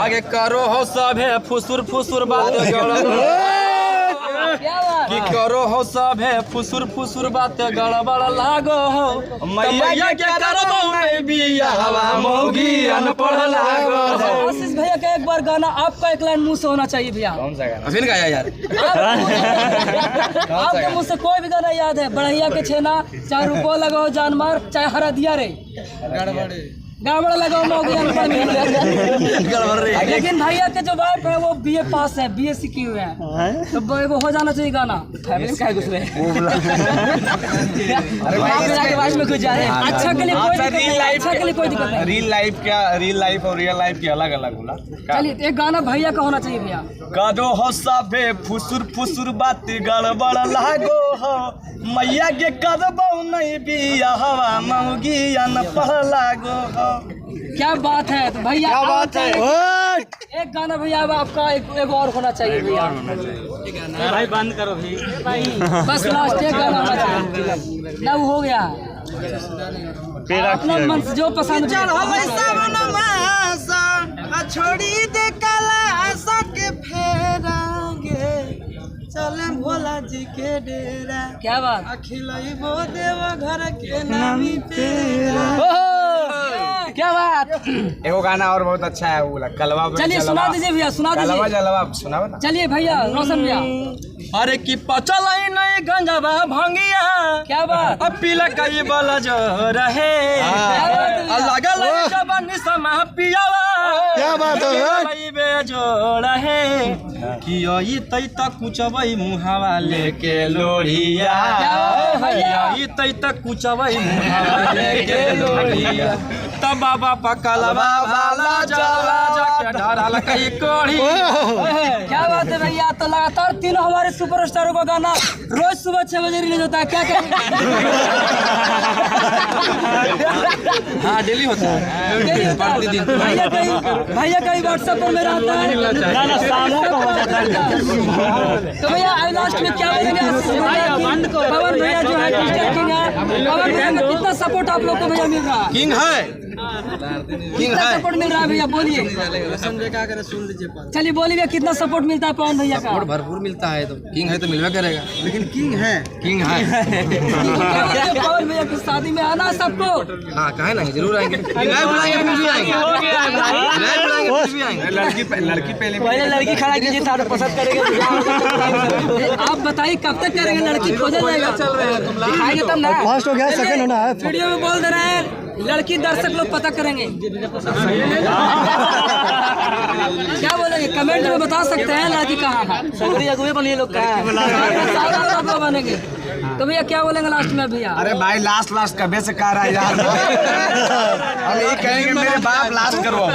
आगे करो हो सभे फुसुर फुसुर बात कि करो हो सभे फुसुर फुसुर बात गड़बड़ लागो हो मैया के करबो नहीं बिया हवा मौगी अनपढ़ लागो। आशीष भैया का एक बार गाना आपका एक लाइन मुंह से होना चाहिए भैया। कौन सा गाना फिर गाया यार? आपके मुंह से कोई भी गाना याद है? बढ़िया के छेना, चाहे रुपो लगाओ जान मार, चाहे हरा दिया रे गड़बड़ लगाओ मौगी अनपढ़। लेकिन भैया के जो वाइफ है वो बीए पास है, बीएससी किए हुए हैं, तो वो हो जाना चाहिए गाना। फैमिली में क्या घुस रहे हैं? में कुछ जा रहे हैं। अच्छा के लिए कोई दिक्कत नहीं, अच्छा के लिए कोई दिक्कत नहीं। रियल लाइफ क्या, रियल लाइफ और रियल लाइफ की अलग अलग होला। चलिए एक गाना भैया का होना चाहिए भैया। करो हो सभे फुसुर फुसुर बात गड़बड़ लागो हो मैया के करबो नहीं बिया हवा मौगी अनपढ़ लागो हो। क्या बात है? तो भैया क्या बात है? एक गाना भैया अब आपका एक और होना चाहिए भैया। भाई बंद करो भाई, बस लास्ट एक गाना होना चाहिए ना, वो हो गया। अपना मन से जो पसंद छोड़ी दे काला के फेरांगे चले भोला जी के डेरा। क्या बात? अखिलाई वो देवा घर के नामी तेरा। क्या बात? एगो गाना और बहुत अच्छा है वो कलवा। चलिए सुना दीजिए भैया, सुना दीजिए। जलवा सुना बता। चलिए भैया रोशन भैया। अरे की पचल नहीं गंजबा भंगिया। क्या बात? अब पीला कई बला जो रहे अलग अलग जबानी समा पियावा। क्या बात है? बे जोड़ा है कि यही तई तक कुचबई मुहावा लेके लोढ़िया। यही तई तक कुचबई मुहावा लेके लोढ़िया। तब बाबा पकलवा वाला जला जाके डरल कई कोढ़ी। क्या बात है भैया? तो लगातार तीनों हमारे सुपरस्टारों का गाना रोज सुबह 6 बजे रिलीज होता है। क्या क्या? हाँ डेली होता है, डेली होता है। भैया कहीं व्हाट्सएप पर मेरा आता है। तो भैया आज लास्ट में क्या बोलेंगे? पवन भैया जो है डिजिटल किंग है, पवन भैया का कितना सपोर्ट आप लोग को भैया मिल रहा है? किंग है, कितना सपोर्ट मिल रहा है भैया? बोलिए। चलिए बोलिए भैया, कितना सपोर्ट मिलता है पवन भैया का? भरपूर मिलता है। तो किंग है तो मिलवा करेगा, लेकिन किंग है, किंग है। पवन भैया की शादी में आना सबको। हाँ कहे ना, जरूर आएंगे। लड़की पहले लड़की खड़ा कीजिए, सारा पसंद करेंगे। आप बताइए कब तक करेंगे? लड़की खोजा जाएगा, दिखाएंगे तब ना। फर्स्ट हो गया, सेकंड होना है। वीडियो में बोल दे रहे हैं, लड़की दर्शक लोग पता करेंगे। क्या बोलेंगे? कमेंट में बता सकते हैं लड़की कहाँ है। सगरी अगुए बनिए लोग कहाँ बनेंगे। तो भैया क्या बोलेंगे लास्ट में भैया? अरे भाई लास्ट कभी से कह रहा है यार। हम यही कहेंगे मेरे बाप लास्ट करो।